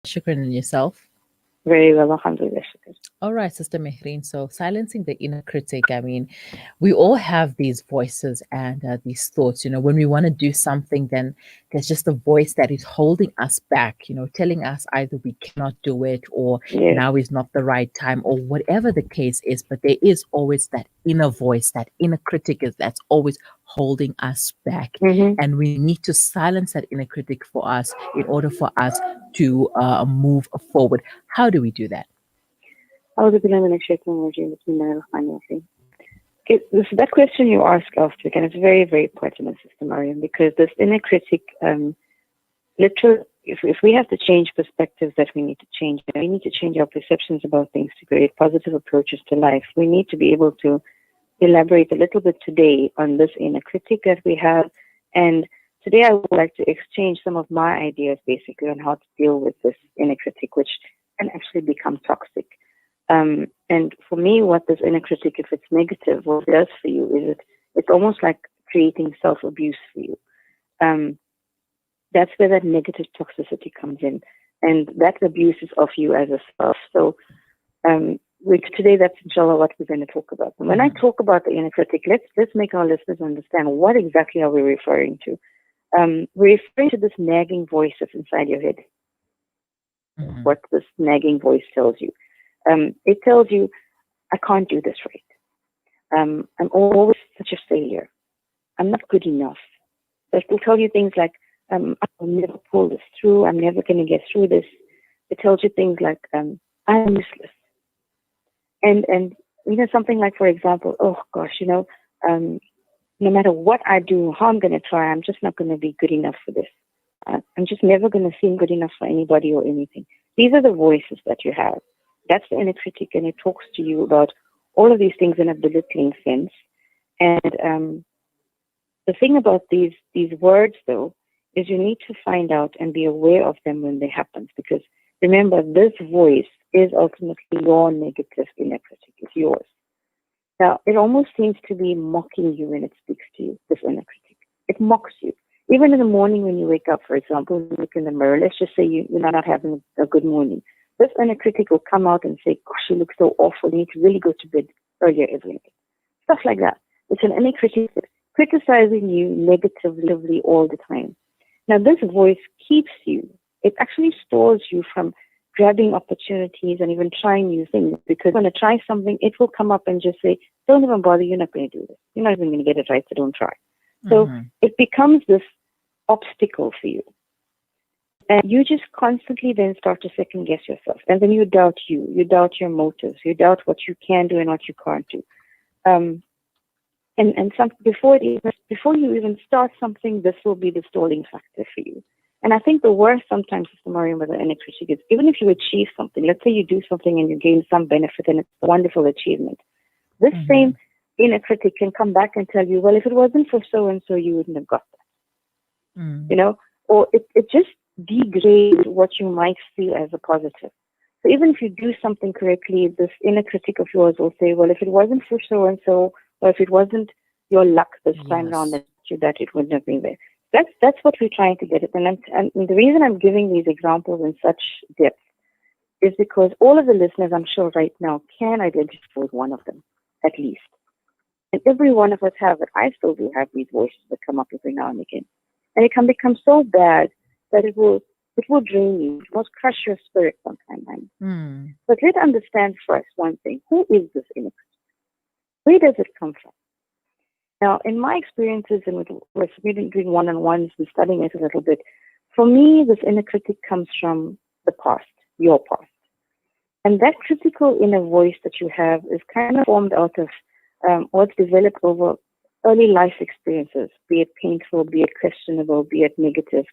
Shukran on yourself. Very well, alhamdulillah. Shukr. All right, Sister Mehreen. So, silencing the inner critic. I mean, we all have these voices and these thoughts. When we want to do something, then there's just a voice that is holding us back, telling us either we cannot do it or Yes. now is not the right time or whatever the case is. But there is always that inner voice, that inner critic that's always holding us back. Mm-hmm. And we need to silence that inner critic for us in order for us to move forward. How do we do that? أعوذ بالله من الشيطان الرجيم. بسم الله الرحمن الرحيم. That question you asked last week, and it's very, very pertinent, Sister Mariam, because this inner critic, literally, if we have to change perspectives that we need to change, we need to change our perceptions about things to create positive approaches to life. We need to be able to elaborate a little bit today on this inner critic that we have. And today I would like to exchange some of my ideas basically on how to deal with this inner critic, which can actually become toxic. And for me, what this inner critic, if it's negative, what it does for you is it's almost like creating self-abuse for you. That's where that negative toxicity comes in. And that abuse is of you as a self. So today, that's inshallah what we're going to talk about. And when I talk about the inner critic, let's make our listeners understand what exactly are we referring to. We're referring to this nagging voice that's inside your head. Mm-hmm. What this nagging voice tells you. It tells you, I can't do this right. I'm always such a failure. I'm not good enough. It will tell you things like, I'll never pull this through. I'm never going to get through this. It tells you things like, I'm useless. And something like, for example, oh gosh, no matter what I do, how I'm going to try, I'm just not going to be good enough for this. I'm just never going to seem good enough for anybody or anything. These are the voices that you have. That's the inner critic, and it talks to you about all of these things in a belittling sense. And the thing about these words, though, is you need to find out and be aware of them when they happen. Because remember, this voice is ultimately your negative inner critic. It's yours. Now, it almost seems to be mocking you when it speaks to you, this inner critic. It mocks you. Even in the morning when you wake up, for example, you look in the mirror, let's just say you're not having a good morning. This inner critic will come out and say, gosh, you look so awful. You need to really go to bed earlier every night. Stuff like that. It's an inner critic criticizing you negatively all the time. Now, this voice keeps you. It actually stores you from grabbing opportunities and even trying new things, because when you try something, it will come up and just say, don't even bother, you're not going to do this. You're not even going to get it right, so don't try. So it becomes this obstacle for you. And you just constantly then start to second guess yourself. And then you doubt your motives, you doubt what you can do and what you can't do. Before you even start something, this will be the stalling factor for you. And I think the worst sometimes, Sister Mariam, with the inner critic is, even if you achieve something, let's say you do something and you gain some benefit and it's a wonderful achievement, this same inner critic can come back and tell you, well, if it wasn't for so-and-so, you wouldn't have got that. Or it just degrades what you might feel as a positive. So even if you do something correctly, this inner critic of yours will say, well, if it wasn't for so-and-so, or if it wasn't your luck this time around that it wouldn't have been there. That's what we're trying to get at. And the reason I'm giving these examples in such depth is because all of the listeners, I'm sure right now, can identify with one of them, at least. And every one of us have it. I still do have these voices that come up every now and again. And it can become so bad that it will drain you. It will crush your spirit sometimes. But let's understand first one thing. Who is this inner critic? Where does it come from? Now, in my experiences and with doing one-on-ones and studying it a little bit, for me, this inner critic comes from the past, your past. And that critical inner voice that you have is kind of formed out of what's developed over early life experiences, be it painful, be it questionable, be it negative.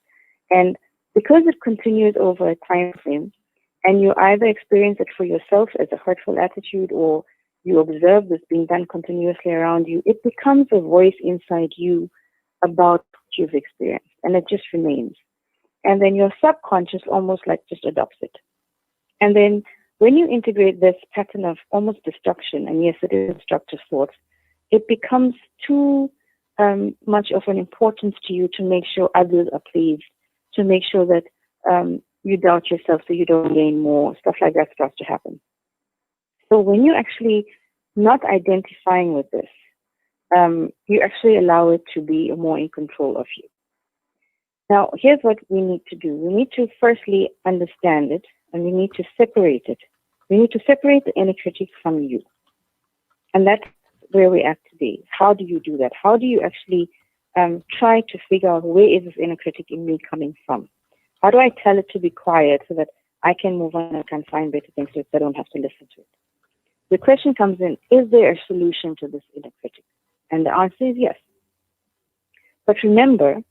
And because it continues over a time frame, and you either experience it for yourself as a hurtful attitude, or you observe this being done continuously around you, it becomes a voice inside you about what you've experienced, and it just remains. And then your subconscious almost like just adopts it. And then when you integrate this pattern of almost destruction, and yes, it is destructive thoughts, it becomes too much of an importance to you to make sure others are pleased, to make sure that you doubt yourself so you don't gain more. Stuff like that starts to happen. So when you're actually not identifying with this, you actually allow it to be more in control of you. Now, here's what we need to do. We need to firstly understand it, and we need to separate it. We need to separate the inner critic from you. And that's where we're at today. How do you do that? How do you actually try to figure out where is this inner critic in me coming from? How do I tell it to be quiet so that I can move on and can find better things so that I don't have to listen to it? The question comes in, is there a solution to this inner critic? And the answer is yes. But remember,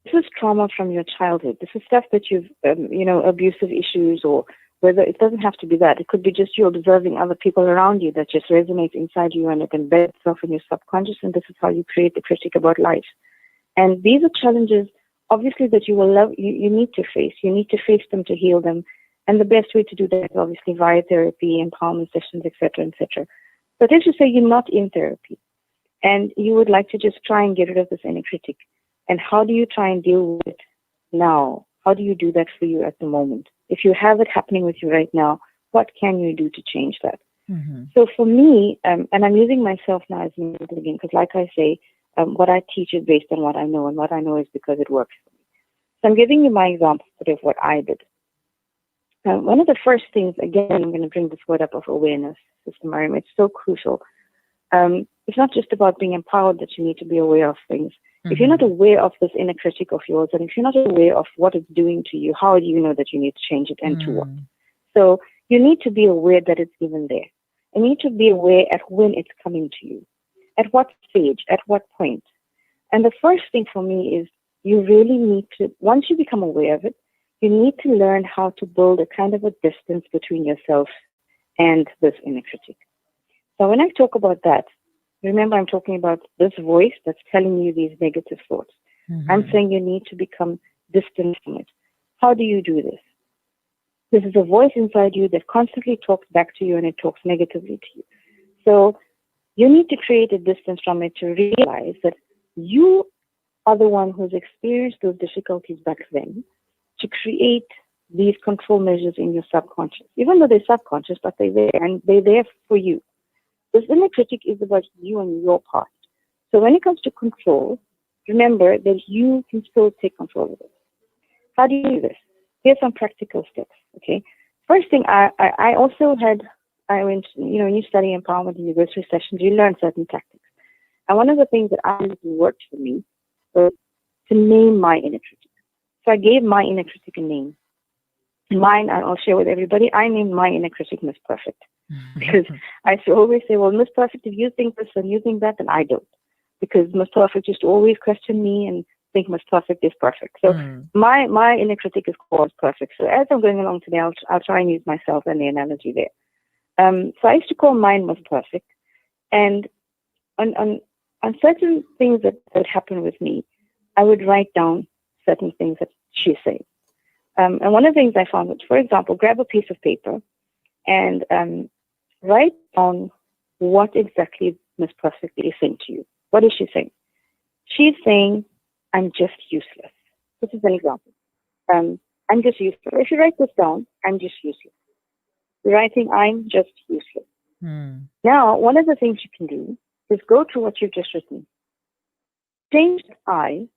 this is trauma from your childhood. This is stuff that you've, abusive issues, or whether it doesn't have to be that. It could be just you observing other people around you that just resonates inside you and it embeds itself in your subconscious, and this is how you create the critic about life. And these are challenges, obviously, that you will love, you need to face. You need to face them to heal them. And the best way to do that is obviously via therapy, empowerment sessions, etc., etc. But let's just say you're not in therapy and you would like to just try and get rid of this inner critic. And how do you try and deal with it now? How do you do that for you at the moment? If you have it happening with you right now, what can you do to change that? Mm-hmm. So for me, and I'm using myself now as an example again, because like I say, what I teach is based on what I know, and what I know is because it works for me. So I'm giving you my example of what I did. One of the first things, again, I'm going to bring this word up of awareness, Sister Mehreen. It's so crucial. It's not just about being empowered that you need to be aware of things. If you're not aware of this inner critic of yours, and if you're not aware of what it's doing to you, how do you know that you need to change it and to what? So you need to be aware that it's even there. And you need to be aware at when it's coming to you, at what stage, at what point. And the first thing for me is you really need to, once you become aware of it, you need to learn how to build a kind of a distance between yourself and this inner critic. So when I talk about that, remember I'm talking about this voice that's telling you these negative thoughts. I'm saying you need to become distant from it. How do you do this? This is a voice inside you that constantly talks back to you, and it talks negatively to you. So you need to create a distance from it to realize that you are the one who's experienced those difficulties back then, to create these control measures in your subconscious, even though they're subconscious, but they're there, and they're there for you. This inner critic is about you and your part. So when it comes to control, remember that you can still take control of it. How do you do this? Here's some practical steps, okay? First thing, I went, when you study empowerment and you go through sessions, you learn certain tactics. And one of the things that I worked for me was to name my inner critic. So I gave my inner critic a name. Mine, I'll share with everybody, I named my inner critic Miss Perfect. Because I always say, well, Miss Perfect, if you think this and you think that, then I don't. Because Miss Perfect used to always question me and think Miss Perfect is perfect. So my inner critic is called perfect. So as I'm going along today, I'll try and use myself and the analogy there. So I used to call mine Miss Perfect. And on certain things that would happen with me, I would write down certain things that she's saying. And one of the things I found was, for example, grab a piece of paper and write down what exactly Miss Perfect is saying to you. What is she saying? She's saying, I'm just useless. This is an example. I'm just useless. If you write this down, I'm just useless. You're writing, I'm just useless. Now, one of the things you can do is go to what you've just written. Change the I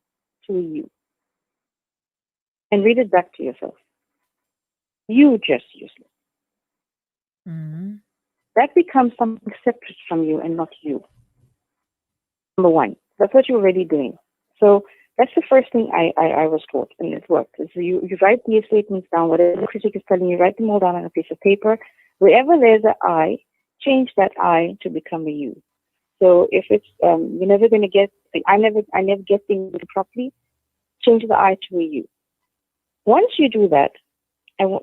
to a you. And read it back to yourself. You just useless. That becomes something separate from you and not you. Number one, that's what you're already doing. So that's the first thing I was taught, and it worked. So you write these statements down, whatever the critic is telling you, write them all down on a piece of paper. Wherever there's an I, change that I to become a you. So if it's you're never going to get, I never get things properly, change the I to a you. Once you do that,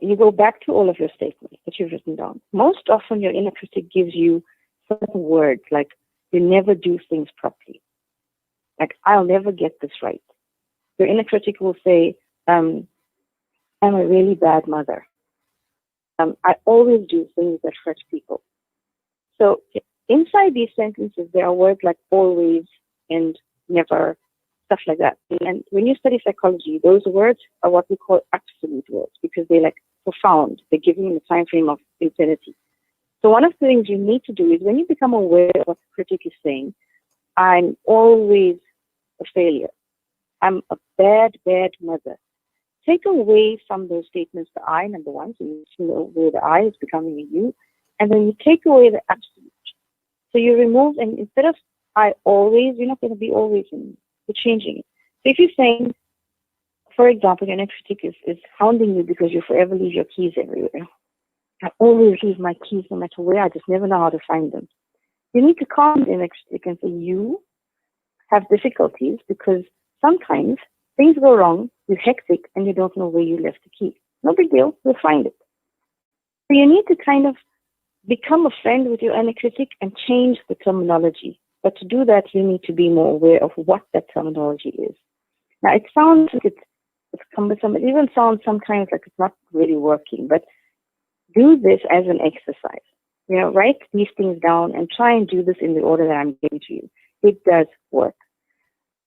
you go back to all of your statements that you've written down. Most often, your inner critic gives you certain words like, you never do things properly. Like, I'll never get this right. Your inner critic will say, I'm a really bad mother. I always do things that hurt people. So inside these sentences, there are words like always and never, stuff like that. And when you study psychology, those words are what we call absolute words because they're like profound. They're giving you the time frame of infinity. So one of the things you need to do is when you become aware of what the critic is saying, I'm always a failure. I'm a bad, bad mother. Take away from those statements the I, number one, so you know where the I is becoming a you, and then you take away the absolute. So you remove, and instead of I always, you're not going to be always in, you're changing it. So if you're saying, for example, your next critic is hounding you because you forever leave your keys everywhere. I always leave my keys no matter where, I just never know how to find them. You need to calm the next critic and say, you have difficulties because sometimes things go wrong, you're hectic, and you don't know where you left the key. No big deal, we'll find it. So you need to kind of become a friend with your inner critic and change the terminology. But to do that, you need to be more aware of what that terminology is. Now, it sounds like it's cumbersome. It even sounds sometimes like it's not really working. But do this as an exercise. Write these things down and try and do this in the order that I'm giving to you. It does work.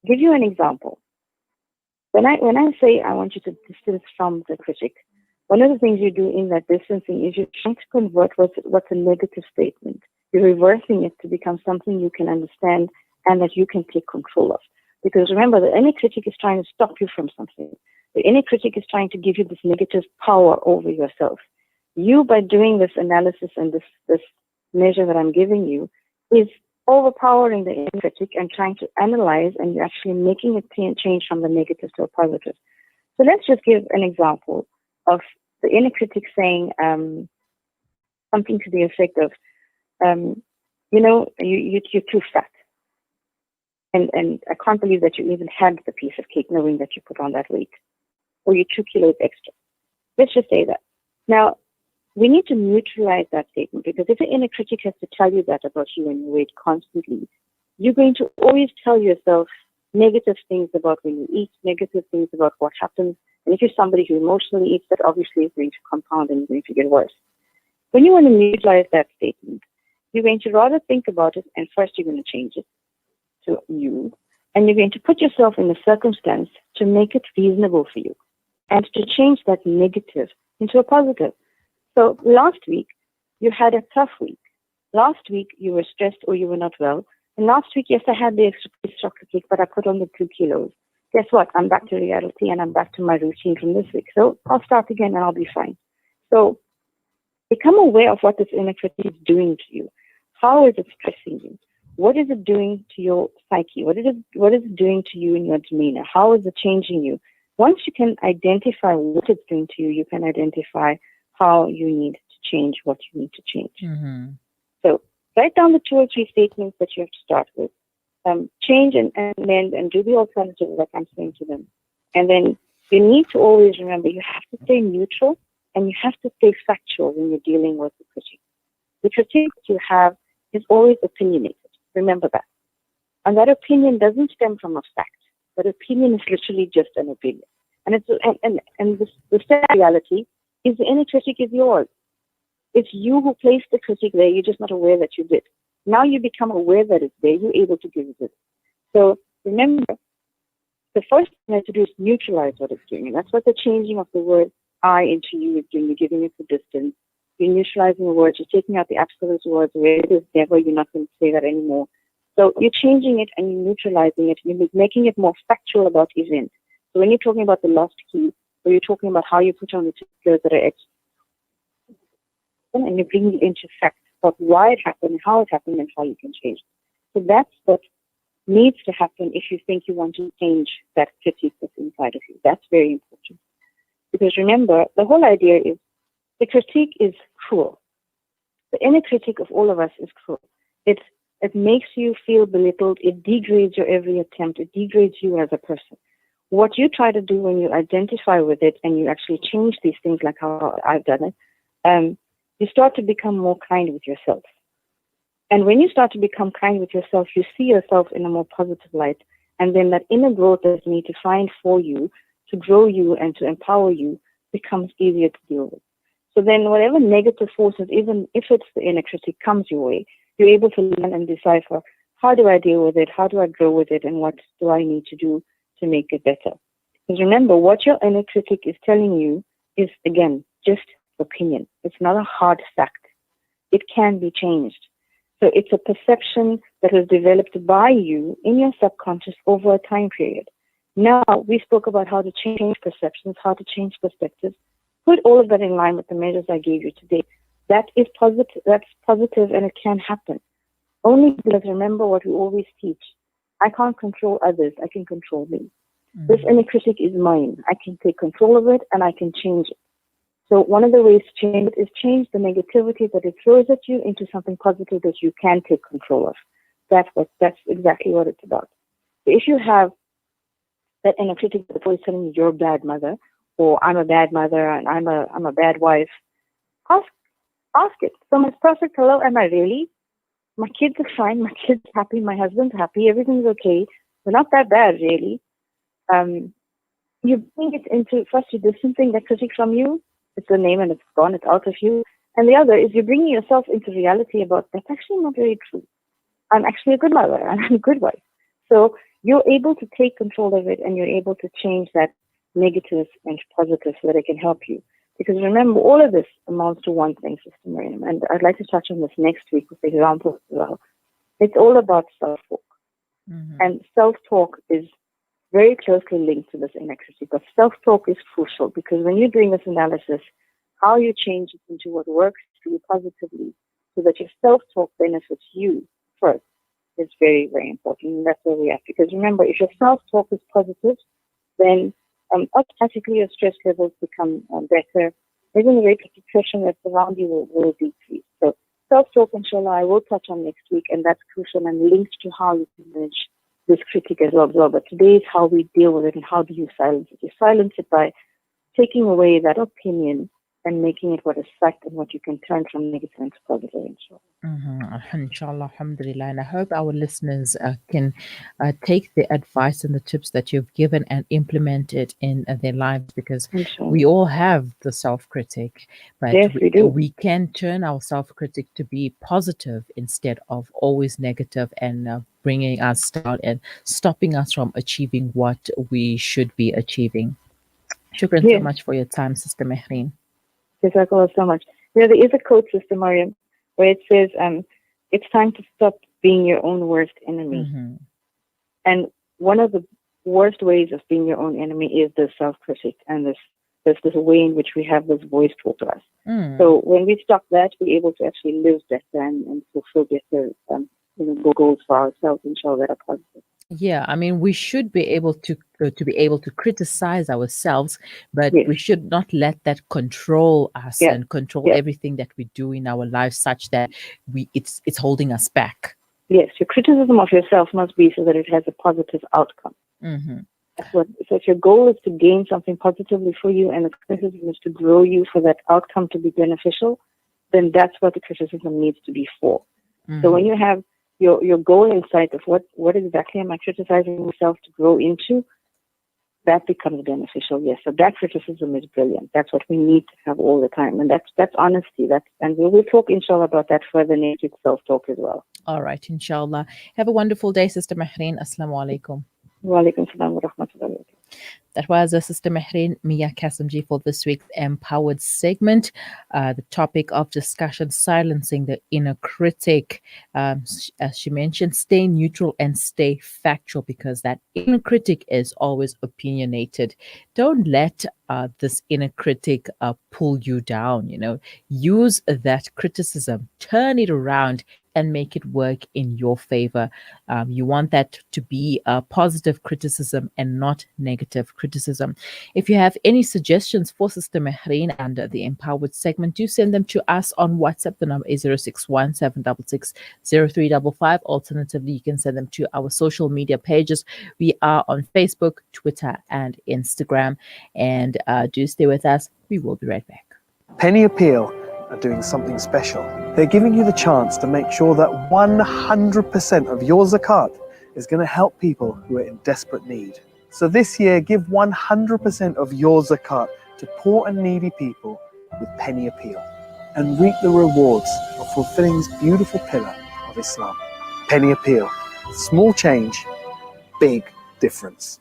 I'll give you an example. When I say I want you to distance from the critic, one of the things you do in that distancing is you're trying to convert what's a negative statement. You're reversing it to become something you can understand and that you can take control of. Because remember, the inner critic is trying to stop you from something. The inner critic is trying to give you this negative power over yourself. You, by doing this analysis and this measure that I'm giving you, is overpowering the inner critic and trying to analyze, and you're actually making it change from the negative to a positive. So let's just give an example of the inner critic saying something to the effect of, you're too fat. And I can't believe that you even had the piece of cake knowing that you put on that weight. Or you're 2 kilos extra. Let's just say that. Now, we need to neutralize that statement because if the inner critic has to tell you that about you and your weight constantly, you're going to always tell yourself negative things about when you eat, negative things about what happens. And if you're somebody who emotionally eats, that obviously is going to compound and is going to get worse. When you want to neutralize that statement, you're going to rather think about it, and first you're going to change it to you, and you're going to put yourself in a circumstance to make it reasonable for you and to change that negative into a positive. So last week, you had a tough week. Last week, you were stressed or you were not well. And last week, yes, I had the extra piece of chocolate cake, but I put on the 2 kilos. Guess what? I'm back to reality and I'm back to my routine from this week. So I'll start again and I'll be fine. So become aware of what this inner critic is doing to you. How is it stressing you? What is it doing to your psyche? What is it doing to you in your demeanor? How is it changing you? Once you can identify what it's doing to you, you can identify how you need to change what you need to change. Mm-hmm. So write down the 2 or 3 statements that you have to start with. Change and amend and do the alternative like I'm saying to them. And then you need to always remember you have to stay neutral and you have to stay factual when you're dealing with the critique. The critique that you have is always opinionated. Remember that. And that opinion doesn't stem from a fact. That opinion is literally just an opinion. And the sad reality is the inner critic is yours. It's you who placed the critic there. You're just not aware that you did. Now you become aware that it's there. You're able to give it. So remember, the first thing you have to do is neutralize what it's doing. And that's what the changing of the word I into you is doing. You're giving it the distance. You're neutralizing the words. You're taking out the absolute words where it is never. You're not going to say that anymore. So you're changing it and you're neutralizing it. You're making it more factual about events. So when you're talking about the lost key, or you're talking about how you put on the 2 kilos that are extra, and you're bringing it into fact about why it happened, how it happened, and how you can change it. So that's what needs to happen if you think you want to change that critique that's inside of you. That's very important. Because remember, the whole idea is the critique is cruel. The inner critic of all of us is cruel. It makes you feel belittled. It degrades your every attempt. It degrades you as a person. What you try to do when you identify with it and you actually change these things like how I've done it, you start to become more kind with yourself. And when you start to become kind with yourself, you see yourself in a more positive light. And then that inner growth that you need to find for you, to grow you and to empower you, becomes easier to deal with. So then whatever negative forces, even if it's the inner critic, comes your way, you're able to learn and decipher, how do I deal with it? How do I grow with it? And what do I need to do to make it better. Because remember, what your inner critic is telling you is, again, just opinion. It's not a hard fact. It can be changed. So it's a perception that was developed by you in your subconscious over a time period. Now, we spoke about how to change perceptions, how to change perspectives. Put all of that in line with the measures I gave you today. That is positive. That's positive, and it can happen. Only because remember what we always teach. I can't control others. I can control me. This inner critic is mine. I can take control of it, and I can change it. So one of the ways to change it is change the negativity that it throws at you into something positive that you can take control of. That's exactly what it's about. So if you have that inner critic that's always telling you you're a bad mother, or I'm a bad mother and I'm a bad wife, ask it. Someone's perfect. Hello, am I really? My kids are fine. My kids are happy. My husband's happy. Everything's okay. We're not that bad, really. You bring it into, first you're distancing that critic from you. It's the name and it's gone. It's out of you. And the other is you're bringing yourself into reality about that's actually not very true. I'm actually a good mother and I'm a good wife. So you're able to take control of it and you're able to change that negative and positive so that it can help you. Because remember, all of this amounts to one thing, Sister Mehreen, and I'd like to touch on this next week with examples as well. It's all about self-talk. And self-talk is very closely linked to this inner critic. But self-talk is crucial because when you're doing this analysis, how you change it into what works for you positively so that your self-talk benefits you first is very, very important. And that's where we're at. Because remember, if your self-talk is positive, then automatically your stress levels become better. Even the rate of depression that's around you will decrease. So self-talk, inshallah, I will touch on next week, and that's crucial and linked to how you can manage this critic as well. But today is how we deal with it and how do you silence it. You silence it by taking away that opinion and making it what is fact and what you can turn from negative into positive, inshallah. Inshallah, alhamdulillah. And I hope our listeners can take the advice and the tips that you've given and implement it in their lives, because we all have the self-critic, but yes, we can turn our self-critic to be positive instead of always negative and bringing us down and stopping us from achieving what we should be achieving. Shukran so much for your time, Sister Mehreen. Jazakallah so much. There is a quote, Sister Mariam, where it says, it's time to stop being your own worst enemy. And one of the worst ways of being your own enemy is the self-critic and this way in which we have this voice talk to us. So when we stop that, we're able to actually live better and fulfill better goals for ourselves, inshallah, that are positive. Yeah, I mean, we should be able to criticize ourselves, but we should not let that control us and control everything that we do in our lives, such that it's holding us back. Yes, your criticism of yourself must be so that it has a positive outcome. So if your goal is to gain something positively for you and the criticism is to grow you for that outcome to be beneficial, then that's what the criticism needs to be for. So when you have your goal in sight of what exactly am I criticizing myself to grow into, that becomes beneficial. Yes, so that criticism is brilliant. That's what we need to have all the time, and that's honesty. And we will talk, inshallah, about that further next week, self-talk as well. All right, inshallah. Have a wonderful day, Sister Mehreen. Assalamu alaikum. Wa alaikum salam wa rahmatullahi. That was Sister Mehreen Mia Cassimjee for this week's Empowered segment. The topic of discussion, silencing the inner critic. As she mentioned, stay neutral and stay factual, because that inner critic is always opinionated. Don't let this inner critic pull you down. Use that criticism, turn it around and make it work in your favor. You want that to be a positive criticism and not negative criticism. If you have any suggestions for Sister Mehreen and the Empowered segment, do send them to us on WhatsApp. The number is 061 766 0355. Alternatively, you can send them to our social media pages. We are on Facebook, Twitter, and Instagram. And do stay with us. We will be right back. Penny Appeal are doing something special. They're giving you the chance to make sure that 100% of your zakat is going to help people who are in desperate need. So this year, give 100% of your zakat to poor and needy people with Penny Appeal and reap the rewards of fulfilling this beautiful pillar of Islam. Penny Appeal. Small change, big difference.